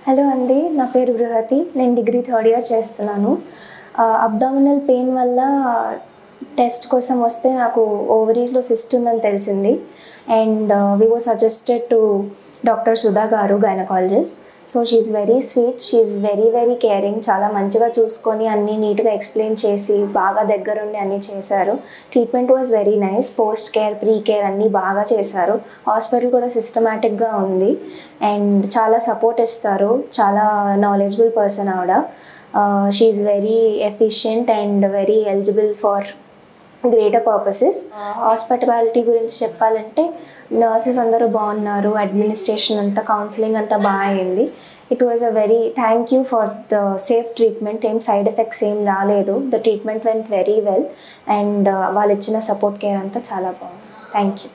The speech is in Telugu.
హలో అండి, నా పేరు బృహతి. నేను డిగ్రీ థర్డ్ ఇయర్ చేస్తున్నాను. అబ్డామినల్ పెయిన్ వల్ల టెస్ట్ కోసం వస్తే నాకు ఓవరీస్లో సిస్ట్ ఉందని తెలిసింది. And we were suggested to doctor Sudha గారు, gynaecologist. So she's very sweet, she's very very caring. చాలా మంచిగా చూసుకొని అన్నీ నీట్గా ఎక్స్ప్లెయిన్ చేసి బాగా దగ్గరుండి అన్నీ చేశారు. Treatment was very nice. Post care, pre care అన్నీ బాగా చేశారు. హాస్పిటల్ కూడా సిస్టమేటిక్గా ఉంది అండ్ చాలా సపోర్ట్ ఇస్తారు. చాలా నాలెడ్జబుల్ పర్సన్ ఆవిడ. She's very efficient and very eligible for greater purposes. Hospitality గురించి చెప్పాలంటే నర్సెస్ అందరూ బాగున్నారు, అడ్మినిస్ట్రేషన్ అంతా, కౌన్సిలింగ్ అంతా బాగా అయింది. It was a very thank you for the safe treatment. ఏం సైడ్ ఎఫెక్ట్స్ ఏం రాలేదు. The treatment went very well and వాళ్ళు ఇచ్చిన సపోర్ట్ కేర్ అంతా చాలా బాగుంది. Thank you.